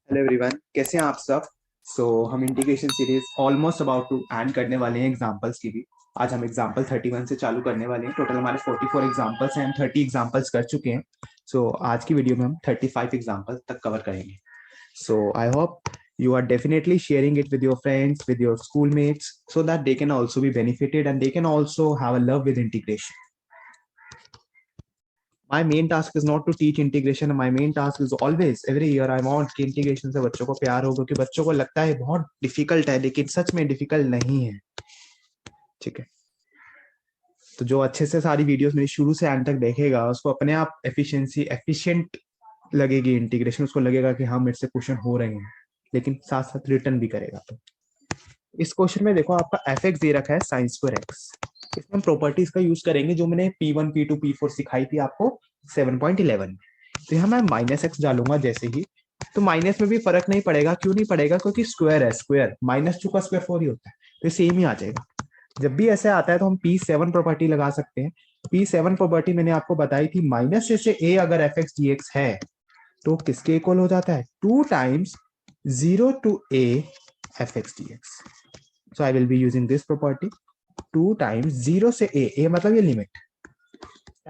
Hello everyone, कैसे हैं आप सब। हम integration series almost about to end करने वाले हैं एग्जांपल्स की भी। आज हम एग्जांपल 31 से चालू करने वाले हैं। टोटल हमारे 44 एग्जांपल्स हैं, हम 30 एग्जांपल्स कर चुके हैं। आज की वीडियो में हम 35 एग्जांपल तक कवर करेंगे। I hope you are definitely sharing it with your friends, with your schoolmates, so that they can also be benefited and they can also have a love with integration. My main task is not to teach integration. My main task is always every year I want कि integration से बच्चों को प्यार हो, क्योंकि बच्चों को लगता है बहुत डिफिकल्ट है, लेकिन सच में डिफिकल्ट नहीं है। ठीक है, तो जो अच्छे से सारी वीडियोस मेरी शुरू से एंड तक देखेगा उसको अपने आप एफिशिएंट लगेगी इंटीग्रेशन। उसको लगेगा कि हाँ, मेरे से क्वेश्चन हो रहे हैं, लेकिन साथ साथ रिटर्न भी करेगा। तो इस क्वेश्चन में देखो, आपका एफ एक्स दे रखा है साइन स्क्वायर एक्स। इसमें हम प्रॉपर्टीज का यूज करेंगे जो मैंने P1 P2 P4 सिखाई थी आपको 7.11 में। तो यहाँ मैं माइनस एक्स डालूंगा जैसे ही, तो माइनस में भी फर्क नहीं पड़ेगा। क्यों नहीं पड़ेगा? क्योंकि स्क्वायर है, स्क्वायर माइनस टू का स्क्वायर 4 ही होता है, तो सेम ही आ जाएगा। जब भी ऐसे आता है तो हम P7 प्रॉपर्टी लगा सकते हैं। P7 प्रॉपर्टी मैंने आपको बताई थी, माइनस से ए अगर एफ एक्स डी एक्स है तो किसके इक्वल हो जाता है? 2 times 0 to a F x D x. So I will be using this property 2 times 0 से a मतलब ये limit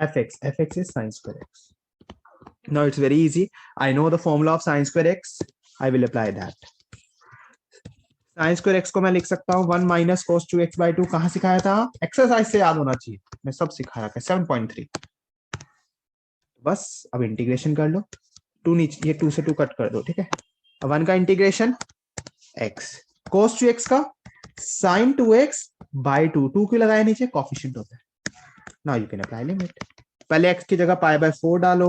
f x is sin square x. Now it's very easy. I know the formula of sin square x. I will apply that. Sine square x को मैं लिख सकता हूँ 1 - cos 2x/2। कहाँ सिखाया था? एक्सरसाइज से याद होना चाहिए, मैं सब सिखा रखा है 7.3। बस अब इंटीग्रेशन कर लो। टू नीचे, ये 2 से 2 कट कर दो, ठीक है। अब 1 का इंटीग्रेशन x, cos 2x का sin 2x/2। 2 क्यों लगाया नीचे? कॉफिशिएंट होता है। Now you can apply limit. पहले x की जगह π/4 डालो।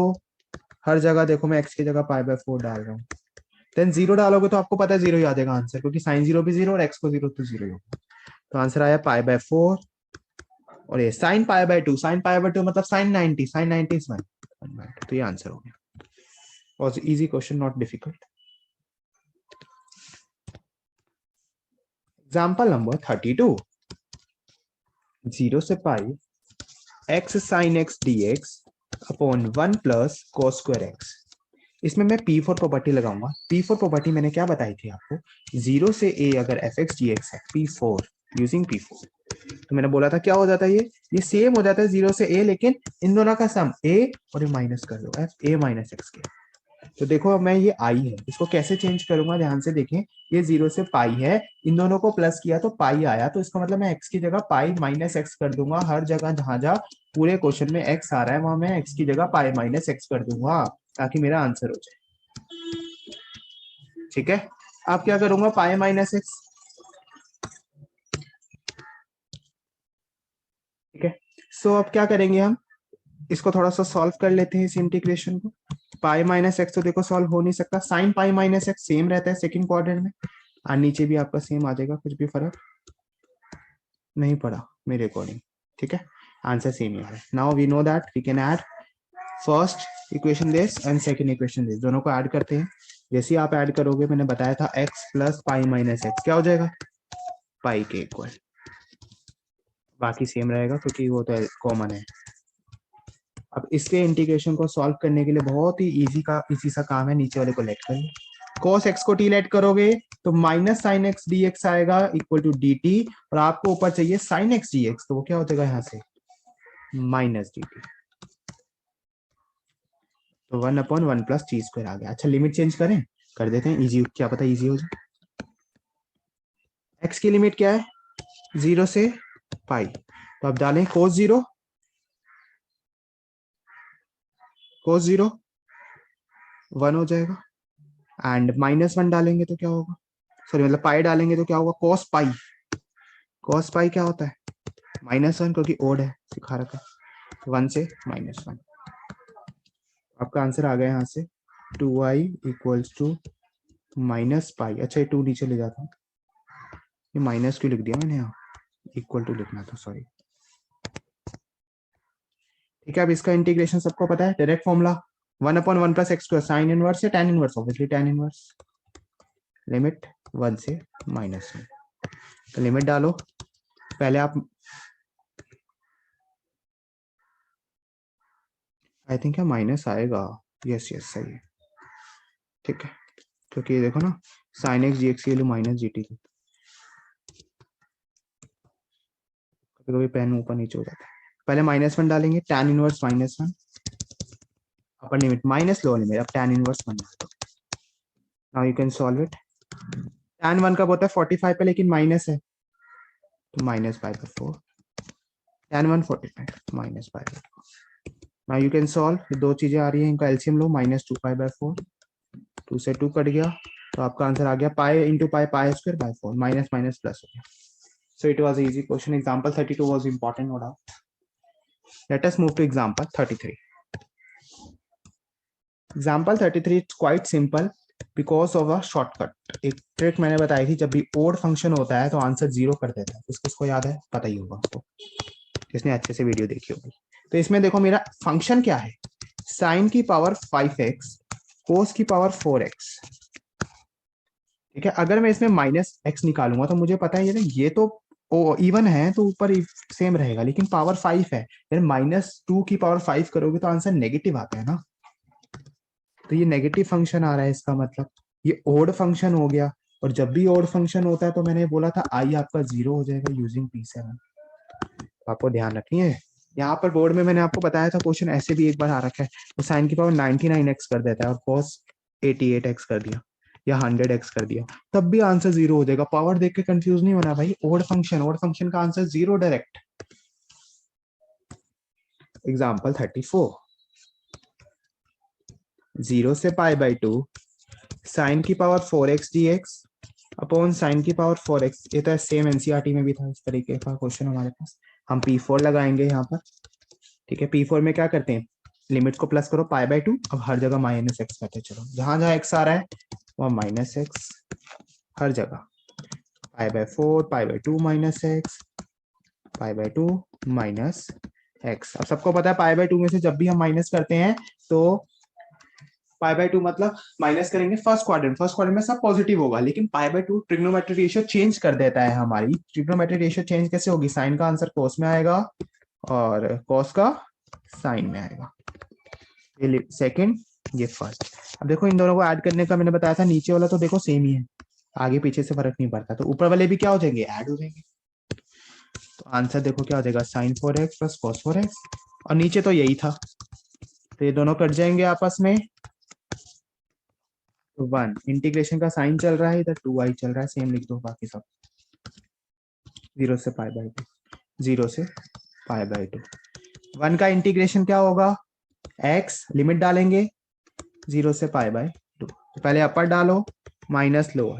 हर जगह देखो मैं x की जगह π/4 डाल रहा हूँ। देन 0 डालोगे तो आपको पता है 0 ही आ जाएगा आंसर, क्योंकि साइन 0 भी 0 और x को 0 तो 0 ही होगा। तो आंसर आया π/4। और ये sin π/2, sin π/2 मतलब sin 90, sin 90 इज 1। तो ये आंसर हो गया। Was easy question, not difficult. Example number 32। 0 से पाई x sin x dx upon 1 plus cos square x। इसमें मैं P4 प्रॉपर्टी लगाऊंगा। P4 प्रॉपर्टी मैंने क्या बताई थी आपको? 0 से a अगर एफ एक्स डी एक्स है, P4 यूजिंग P4, तो मैंने बोला था क्या हो जाता है, ये सेम हो जाता है 0 से a, लेकिन इन दोनों का सम a और ये माइनस कर दो f a माइनस एक्स के। तो देखो अब मैं ये आई है, इसको कैसे चेंज करूंगा, ध्यान से देखें। ये 0 से पाई है, इन दोनों को प्लस किया तो पाई आया, तो इसका मतलब मैं x की जगह पाई माइनस एक्स कर दूंगा। हर जगह जहां जहां पूरे क्वेश्चन में x आ रहा है वहां मैं x की जगह पाई माइनस एक्स कर दूंगा, ताकि मेरा आंसर हो जाए। ठीक है, अब क्या करूंगा? Pi minus x. ठीक है, सो अब क्या करेंगे हम? इसको थोड़ा सा सॉल्व कर लेते हैं इस इंटीग्रेशन को। पाई माइनस एक्स तो देखो सॉल्व हो नहीं सकता, sine pi minus x same रहता है सेकंड क्वाड्रेंट में, और नीचे भी आपका सेम आ जाएगा, कुछ भी फर्क नहीं पड़ा मेरे अकॉर्डिंग। ठीक है, आंसर सेम ही है। Now we know that we can add first equation this and second equation this, दोनों को ऐड करते हैं। जैसे ही आप ऐड करोगे, मैंने बताया था x plus pi minus x क्या हो जाएगा? पाई के इक्वल। बाकी सेम रहेगा क्योंकि वो तो कॉमन है। अब इसके इंटीग्रेशन को सॉल्व करने के लिए बहुत ही इजी सा काम है, नीचे वाले को लेट करिए। cos x को t लेट करोगे तो minus sine x D x आएगा इक्वल टू डी टी, और आपको ऊपर चाहिए साइन एक्स डी एक्स, तो वो क्या हो जाएगा यहाँ से? Minus D T. तो 1/1 प्लस टी स्क्वायर आ गया। अच्छा, लिमिट चेंज करें, कर देते हैं इजी, क्या पता इजी हो जाए। x की लिमिट क्या है? 0 से पाई, तो अब डालें cos 0 1 हो जाएगा, एंड -1 डालेंगे तो क्या होगा? सॉरी, मतलब पाई डालेंगे तो क्या होगा? Cos pi. कॉस पाई क्या होता है? -1, क्योंकि ओड है, सिखा रखा है। 1 से -1, आपका आंसर आ गया यहाँ से 2i equals to minus pi. अच्छा, ये 2 नीचे ले जाता हूँ, ये माइनस क्यों लिख दिया मैंने यहाँ? इक्वल टू लिखना था, सॉरी। ठीक है, अब इसका इंटीग्रेशन सबको पता है, direct formula 1/1 plus x square, sine inverse से tan inverse, obviously tan inverse. Limit 1 से -1, तो लिमिट डालो। पहले आप, आई थिंक माइनस आएगा। यस यस, सही है। ठीक है, क्योंकि ये देखो ना साइन एक्स जी एक्स की वैल्यू माइनस जी टी थी, कभी कभी पेन ऊपर नीचे हो जाता है। पहले -1 डालेंगे, tan inverse -1 upper limit minus lower limit, अब tan इनवर्स 1 डाल दो। Now you can solve it. tan 1 कब होता है 45 पे, लेकिन माइनस है तो -5/4, tan 1 45 -5/4। Now you can solve, दो चीजें आ रही है, इनका एलसीएम लो, -2π/4, 2 से 2 कट गया तो आपका आंसर आ गया pi into pi, pi square by 4, minus minus plus हो गया। So it was an easy question. Example 32 was important, no doubt. Let us move to example 33. Example 33 is quite simple because of a shortcut. एक trick मैंने बताई थी, जब भी odd function होता है तो आंसर 0 कर देता है। किसको याद है, पता ही होगा आपको, जिसने अच्छे से वीडियो देखी होगी। तो इसमें देखो मेरा फंक्शन क्या है, साइन की पावर 5x, कोस की पावर 4x। ठीक है, अगर मैं इसमें -x निकालूंगा तो मुझे पता है ये तो इवन है तो ऊपर सेम रहेगा, लेकिन पावर 5 है, यार -2 की पावर 5 करोगे तो आंसर नेगेटिव आता है ना। तो ये नेगेटिव फंक्शन आ रहा है, इसका मतलब ये ओड फंक्शन हो गया। और जब भी ओड फंक्शन होता है तो मैंने बोला था आई आपका 0 हो जाएगा यूजिंग P7। तो आपको ध्यान रखनी है। यहाँ पर बोर्ड में मैंने आपको बताया था, क्वेश्चन ऐसे भी एक बार आ रखा है, तो साइन की पावर 99x कर देता है और cos 88x कर दिया या 100x कर दिया, तब भी आंसर 0 हो जाएगा। पावर देख के कंफ्यूज नहीं होना भाई, ओड फंक्शन का आंसर 0 डायरेक्ट। एग्जाम्पल 34, 0 से π/2 साइन की power 4x dx upon sine की पावर 4x। ये तो सेम एनसीईआरटी में भी था इस तरीके का क्वेश्चन हमारे पास। हम P4 लगाएंगे यहाँ पर। ठीक है, P4 में क्या करते हैं, लिमिट को प्लस करो π/2, अब हर जगह -x करते चलो, जहां जहां x आ रहा है वहां -x, हर जगह π/4 π/2 -x π/2 -x। अब सबको पता है π/2 में से जब भी हम माइनस करते हैं तो π/2 मतलब माइनस करेंगे फर्स्ट क्वाड्रेंट में सब पॉजिटिव होगा, लेकिन π/2 ट्रिग्नोमेट्रिक रेशियो चेंज कर देता है। हमारी ट्रिग्नोमेट्रिक रेशियो चेंज कैसे होगी, साइन का आंसर कोस में आएगा और कॉस का साइन में आएगा। ये सेकंड, ये फर्स्ट। अब देखो इन दोनों को ऐड करने का मैंने बताया था, नीचे वाला तो देखो सेम ही है, आगे पीछे से फर्क नहीं पड़ता, तो ऊपर वाले भी क्या हो जाएंगे, ऐड हो जाएंगे। तो आंसर देखो क्या हो जाएगा, sin 4x plus cos 4x, और नीचे तो यही था, तो ये दोनों कट जाएंगे आपस में। तो 1 इंटीग्रेशन का साइन चल रहा है, इधर 2i चल रहा है, सेम लिख दो बाकी सब। 0 से π/2, 0 से π/2। 1 का इंटीग्रेशन क्या होगा, x लिमिट डालेंगे 0 से π/2, तो पहले अपर डालो माइनस लोअर,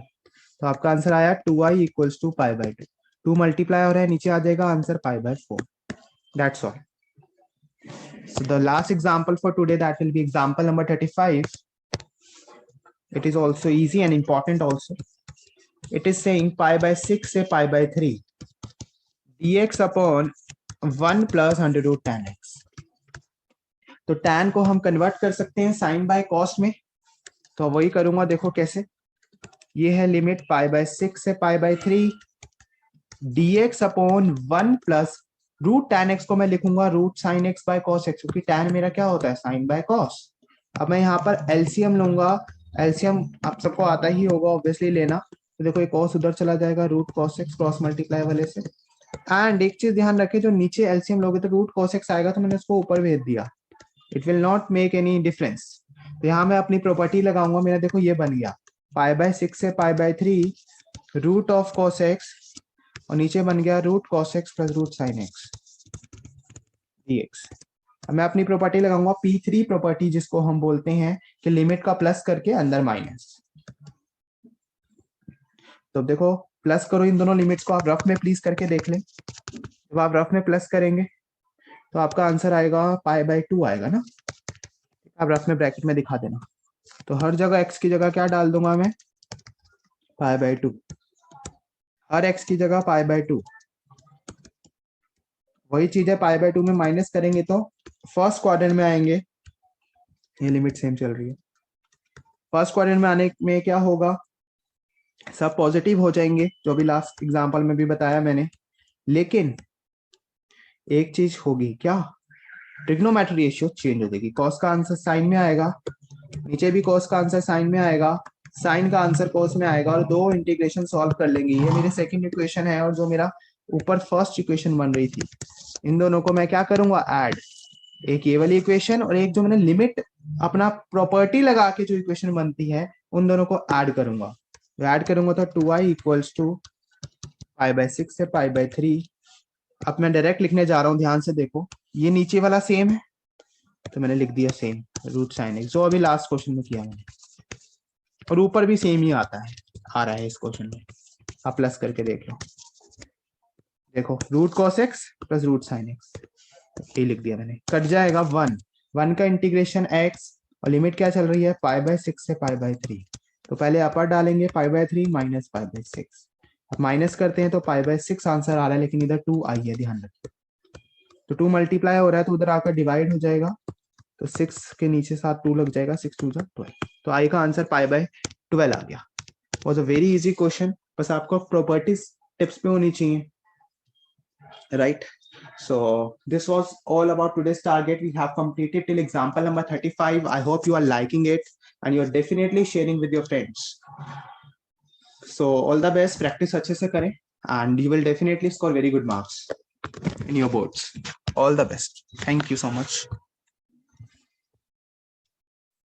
तो आपका आंसर आया 2i इक्वल्स टू π/2। 2 मल्टीप्लाई हो रहा है, नीचे आ जाएगा answer π/4। That's all. So the last example for today, that will be example number 35. It is also easy and important also. It is saying π/6 से π/3 dx upon 1 plus under root tan x। तो tan को हम convert कर सकते हैं sign by cos में, तो वही करूंगा, देखो कैसे। ये है लिमिट π/6 से π/3 dx अपॉन 1 प्लस रूट tan x को मैं लिखूंगा root sine x by cos x, क्योंकि tan मेरा क्या होता है, साइन बाय कॉस। अब मैं यहाँ पर एलसीएम लूंगा, एलसीएम आप सबको आता ही होगा ऑब्वियसली लेना, तो देखो ये कॉस उधर चला जाएगा, root cos x cross multiply वाले से। एंड एक चीज ध्यान रखे, जो नीचे एलसीएम लोगे तो रूट कॉस एक्स आएगा, तो मैंने उसको ऊपर भेज दिया, it will not make any difference. तो यहाँ मैं अपनी प्रॉपर्टी लगाऊंगा, मेरा देखो ये बन गया π/6 से π/3 रूट ऑफ कॉस एक्स, और नीचे बन गया root cos x plus root sine x dx। अब मैं अपनी प्रॉपर्टी लगाऊंगा P3 प्रॉपर्टी, जिसको हम बोलते हैं कि लिमिट का प्लस करके अंदर माइनस। तो देखो प्लस करो इन दोनों लिमिट्स को, आप रफ में प्लीज करके देख लें। जब आप रफ में प्लस करेंगे तो आपका आंसर आएगा π/2 आएगा ना, आप रफ में ब्रैकेट में दिखा देना। तो हर जगह x की जगह क्या डाल दूंगा मैं, π/2, हर x की जगह π/2। वही चीज है, π/2 में माइनस करेंगे तो फर्स्ट क्वाड्रेंट में आएंगे, ये लिमिट सेम चल रही है, फर्स्ट क्वाड्रेंट में आने में क्या होगा, सब पॉजिटिव हो जाएंगे, जो भी लास्ट एग्जांपल में भी बताया मैंने। लेकिन एक चीज होगी क्या, ट्रिग्नोमेट्रिक रेशियो चेंज हो जाएगी, कॉस का आंसर साइन में आएगा, नीचे भी कॉस का आंसर साइन में आएगा, साइन का आंसर कोस में आएगा और दो इंटीग्रेशन सॉल्व कर लेंगे। ये मेरी सेकंड इक्वेशन है और जो मेरा ऊपर फर्स्ट इक्वेशन बन रही थी, इन दोनों को मैं क्या करूंगा, ऐड। एक ये वाली इक्वेशन और एक जो मैंने लिमिट अपना प्रॉपर्टी लगा के जो इक्वेशन बनती है, उन दोनों को ऐड करूंगा। तो ऐड करूंगा तो 2i इक्वल्स टू π/6 से π/3। अब मैं डायरेक्ट लिखने जा रहा हूँ, ध्यान से देखो, ये नीचे वाला सेम है तो मैंने लिख दिया सेम रूट साइन एक्स, जो अभी लास्ट क्वेश्चन में किया मैंने, और ऊपर भी सेम ही आता है, आ रहा है इस क्वेश्चन में। आप प्लस करके देख लो, देखो root cos x plus root sine x, ये लिख दिया मैंने। कट जाएगा 1 का इंटीग्रेशन एक्स और लिमिट क्या चल रही है, π/6 से π/3। तो पहले अपर डालेंगे π/3 माइनस π/6। अब माइनस करते हैं तो π/6 आंसर आ रहा है, लेकिन इधर 2 आई है, ध्यान रखिए। तो 2 मल्टीप्लाई हो रहा है तो उधर आकर डिवाइड हो जाएगा, तो 6 के नीचे साथ 2 लग जाएगा, 6 2 12। तो आई का आंसर π/12 आ गया। Was a very easy question, बस आपको प्रॉपर्टीज टिप्स पे होनी चाहिए, right? So this was all about today's target. We have completed till example number 35. I hope you are liking it and you're definitely sharing with your friends. So all the best, practice अच्छे से करें and you will definitely score very good marks in your boards. All the best. Thank you so much.